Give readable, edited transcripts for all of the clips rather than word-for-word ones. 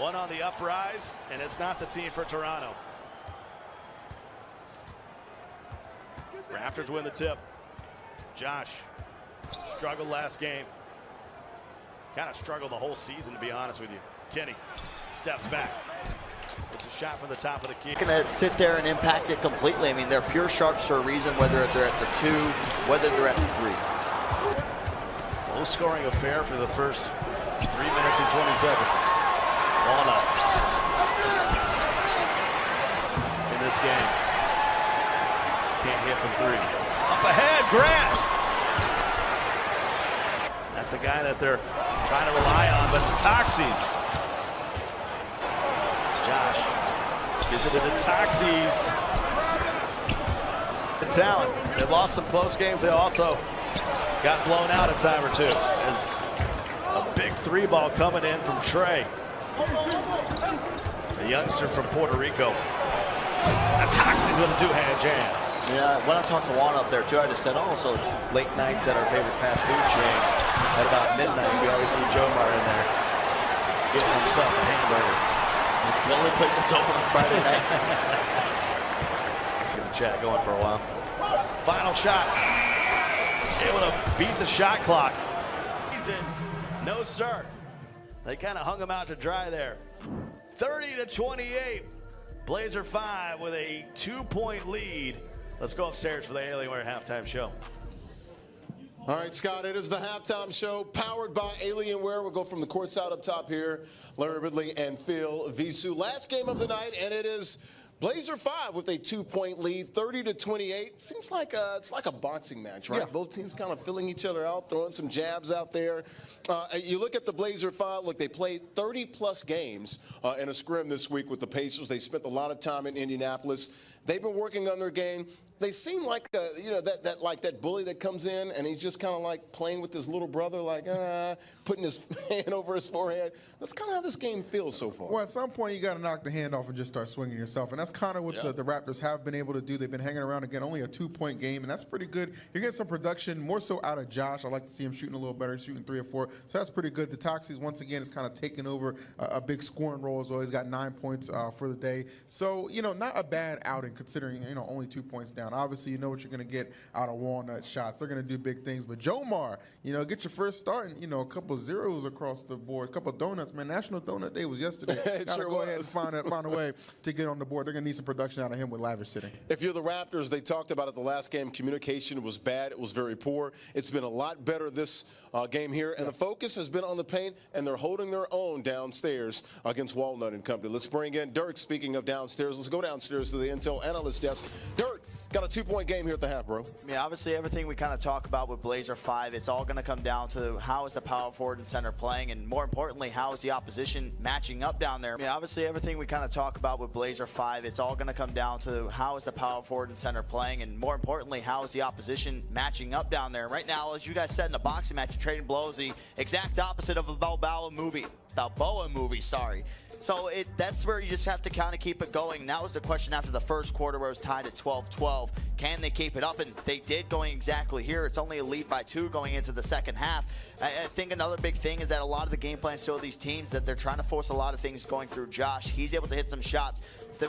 One on the uprise, and it's not the team for Toronto. Raptors win the tip. Josh struggled last game. Kind of struggled the whole season, to be honest with you. Kenny steps back. It's a shot from the top of the key. Going to sit there and impact it completely. I mean, they're pure sharps for a reason, whether they're at the 2, whether they're at the 3. Low scoring affair for the first 3 minutes and 20 seconds. Ball up in this game. Can't hit from 3. Up ahead, Grant. That's the guy that they're trying to rely on, but the Toxies. Josh gives it to the Toxies. The talent. They've lost some close games. They also got blown out a time or two. There's a big 3 ball coming in from Trey, the youngster from Puerto Rico. The Toxies with a 2-hand jam. Yeah, when I talked to Juan up there too, I just said, oh, so late nights at our favorite fast food chain, at about midnight, we always see Jomar in there getting himself a hamburger. The only place that's open on Friday nights. Get the chat going for a while. Final shot. Able to beat the shot clock. He's in. No sir. They kind of hung him out to dry there. 30-28. Blazer5 with a 2-point lead. Let's go upstairs for the Alienware halftime show. All right, Scott, it is the halftime show powered by Alienware. We'll go from the courtside up top here. Larry Ridley and Phil Visu. Last game of the night, and it is Blazer5 with a 2-point lead, 30-28. Seems like it's like a boxing match, right? Yeah. Both teams kind of filling each other out, throwing some jabs out there. You look at the Blazer5. Look, they played 30-plus games in a scrim this week with the Pacers. They spent a lot of time in Indianapolis. They've been working on their game. They seem like that bully that comes in and he's just kind of like playing with his little brother, like putting his hand over his forehead. That's kind of how this game feels so far. Well, at some point you got to knock the hand off and just start swinging yourself, and that's kind of what the Raptors have been able to do. They've been hanging around again, only a 2-point game, and that's pretty good. You're getting some production, more so out of Josh. I like to see him shooting a little better, shooting 3 or 4. So that's pretty good. The Toxies once again is kind of taking over a big scoring role as well. He's got 9 points for the day. So not a bad outing considering only 2 points down. Obviously, you know what you're going to get out of Walnut shots. They're going to do big things. But Jomar, get your first start and, a couple of zeros across the board, a couple of donuts. Man, National Donut Day was yesterday. Gotta go ahead and find a way to get on the board. They're going to need some production out of him with lavish sitting. If you're the Raptors, they talked about it the last game. Communication was bad. It was very poor. It's been a lot better this game here. And the focus has been on the paint, and they're holding their own downstairs against Walnut and Company. Let's bring in Dirk. Speaking of downstairs, let's go downstairs to the Intel Analyst Desk. Dirk, got a 2-point game here at the half, bro. Yeah, obviously everything we kind of talk about with Blazer5, it's all going to come down to how is the power forward and center playing, and more importantly, how is the opposition matching up down there. Yeah, obviously everything we kind of talk about with Blazer5, it's all going to come down to how is the power forward and center playing, and more importantly, how is the opposition matching up down there. Right now, as you guys said in the boxing match, you're trading blows, the exact opposite of a Balboa movie, sorry. So that's where you just have to kind of keep it going. That was the question after the first quarter where it was tied at 12-12. Can they keep it up? And they did, going exactly here. It's only a lead by 2 going into the second half. I think another big thing is that a lot of the game plans show these teams that they're trying to force a lot of things going through Josh. He's able to hit some shots.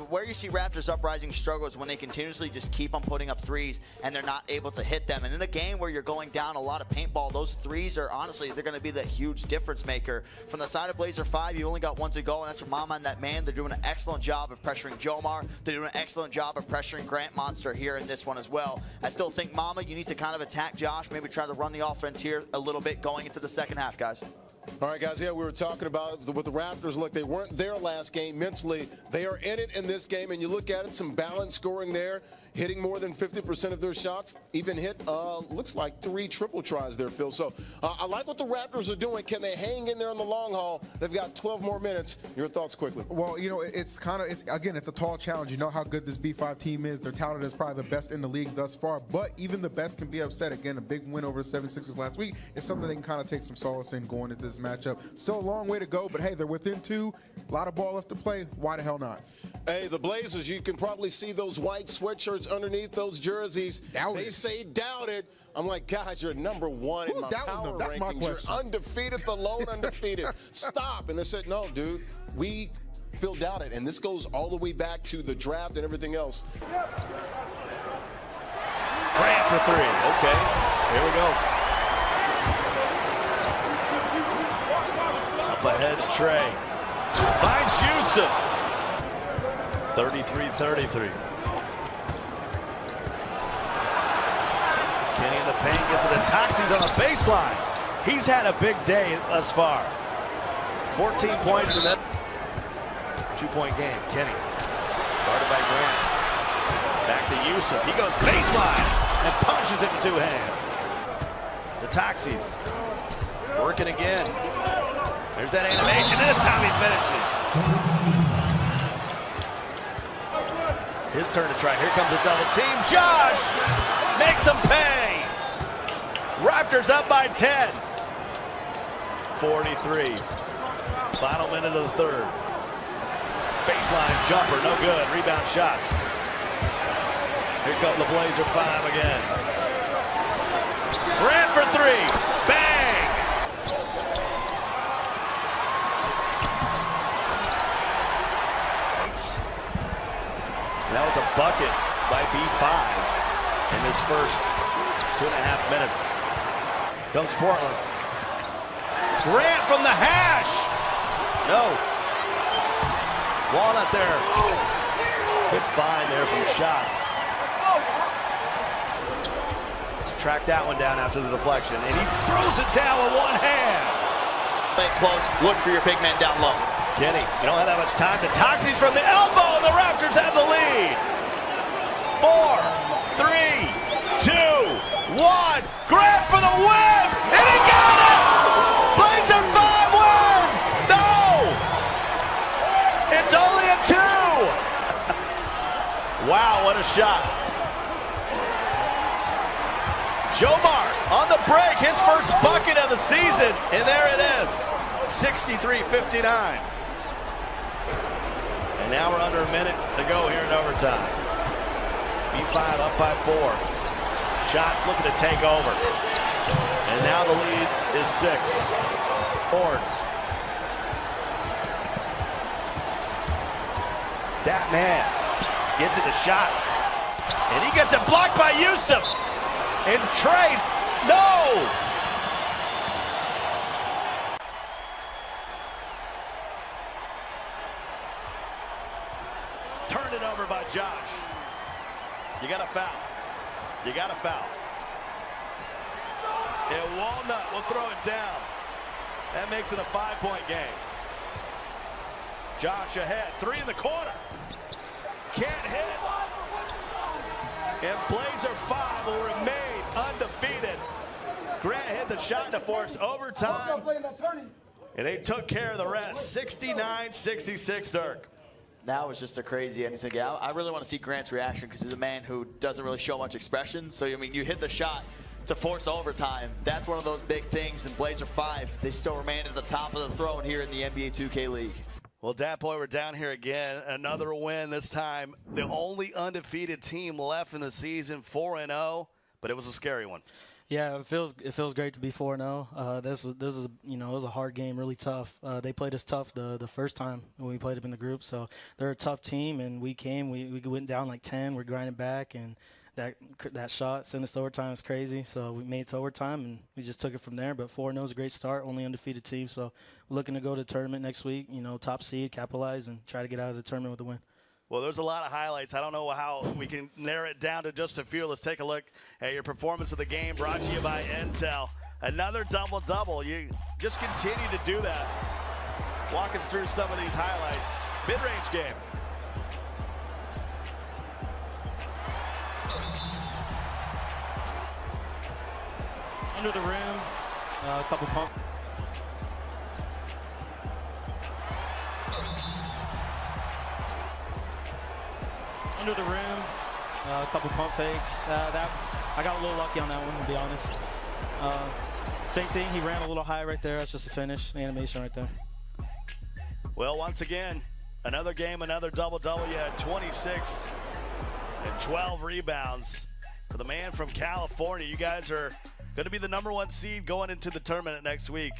Where you see Raptors Uprising struggle is when they continuously just keep on putting up threes and they're not able to hit them. And in a game where you're going down a lot of paintball, those threes are honestly, they're going to be the huge difference maker. From the side of Blazer5, you only got 1 to go, and that's from Mama and that man. They're doing an excellent job of pressuring Jomar. They're doing an excellent job of pressuring Grant Monster here in this one as well. I still think, Mama, you need to kind of attack Josh, maybe try to run the offense here a little bit going into the second half, guys. All right, guys, yeah, we were talking about with the Raptors. Look, they weren't there last game mentally. They are in it in this game, and you look at it, some balanced scoring there, hitting more than 50% of their shots, even hit, looks like 3 triple tries there, Phil. So I like what the Raptors are doing. Can they hang in there in the long haul? They've got 12 more minutes. Your thoughts quickly. Well, it's again, it's a tall challenge. You know how good this B5 team is. They're touted as probably the best in the league thus far, but even the best can be upset. Again, a big win over the 76ers last week is something they can kind of take some solace in going into this matchup. Still a long way to go, but hey, they're within 2. A lot of ball left to play. Why the hell not? Hey, the Blazers, you can probably see those white sweatshirts underneath those jerseys. Doubt they it. say doubt it. I'm like, God, you're number 1 Who's in my doubting power them? That's rankings. my question. You're undefeated, the lone undefeated. Stop. And they said, no, dude, we feel doubted. And this goes all the way back to the draft and everything else. Grant for 3. Okay, here we go. Up ahead, Trey. Finds Yusuf. 33-33. Kenny in the paint gets it to Toxie's on the baseline. He's had a big day thus far. 14 points in that 2-point game. Kenny guarded by Grant. Back to Yusuf. He goes baseline and punches it in 2 hands. The Toxies working again. There's that animation. And this time he finishes. His turn to try. Here comes a double team. Josh makes him pay. Raptors up by 10. 43. Final minute of the 3rd. Baseline jumper, no good. Rebound shots. Here comes the Blazer5 again. Grant for 3. Bang! That was a bucket by B5 in this first 2.5 minutes. Comes Portland. Grant from the hash. No. Walnut there. Good find there from shots. Let's track that one down after the deflection. And he throws it down with one hand. Play close. Look for your big man down low. Kenny, you don't have that much time. The Toxies from the elbow. The Raptors have the lead. 4, 3, 2, 1. Grant for the win. And he got it! Blazer5 wins! No! It's only a 2! Wow, what a shot. Jomar on the break, his first bucket of the season. And there it is. 63-59. And now we're under a minute to go here in overtime. B5 up by 4. Shots looking to take over. And now the lead is 6. Boards. That man gets it to shots. And he gets it blocked by Yusuf. And Trace, no! Turned it over by Josh. You got a foul. You got a foul. And Walnut will throw it down. That makes it a 5-point game. Josh ahead. 3 in the corner. Can't hit it. And Blazer5 will remain undefeated. Grant hit the shot to force overtime. And they took care of the rest. 69-66, Dirk. That was just a crazy ending. Yeah, I really want to see Grant's reaction because he's a man who doesn't really show much expression. So, I mean, you hit the shot to force overtime. That's one of those big things. And Blazer5, they still remain at the top of the throne here in the NBA 2K League. Well, Dat Boy, we're down here again. Another win this time. The only undefeated team left in the season, 4-0, but it was a scary one. Yeah, it feels great to be 4-0. This is it was a hard game, really tough. They played us tough the first time when we played them in the group, so they're a tough team. And we went down like 10. We're grinding back, and that shot sent us to overtime. It's crazy. So we made it to overtime, and we just took it from there. But 4-0 is a great start, only undefeated team. So we're looking to go to the tournament next week. Top seed, capitalize, and try to get out of the tournament with a win. Well, there's a lot of highlights. I don't know how we can narrow it down to just a few. Let's take a look at your performance of the game, brought to you by Intel. Another double-double. You just continue to do that. Walk us through some of these highlights. Mid-range game. Under the rim, a couple pump. Under the rim, a couple pump fakes. I got a little lucky on that one, to be honest. Same thing. He ran a little high right there. That's just a finish animation right there. Well, once again, another game, another double-double. You had 26 and 12 rebounds for the man from California. You guys are going to be the #1 seed going into the tournament next week.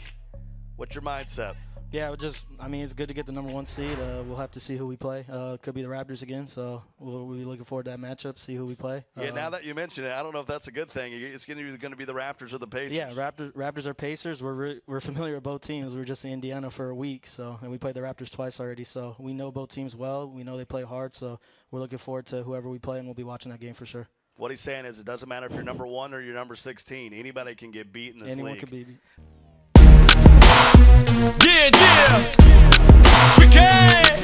What's your mindset? Yeah, I mean, it's good to get the #1 seed. We'll have to see who we play. Could be the Raptors again, so we'll be looking forward to that matchup, see who we play. Yeah, now that you mention it, I don't know if that's a good thing. It's going to be the Raptors or the Pacers. Yeah, Raptors are Pacers. We're familiar with both teams. We were just in Indiana for a week, and we played the Raptors twice already, so we know both teams well. We know they play hard, so we're looking forward to whoever we play, and we'll be watching that game for sure. What he's saying is it doesn't matter if you're #1 or you're number 16. Anybody can get beat in this Anyone league. can be beat. Yeah, yeah. Tricky.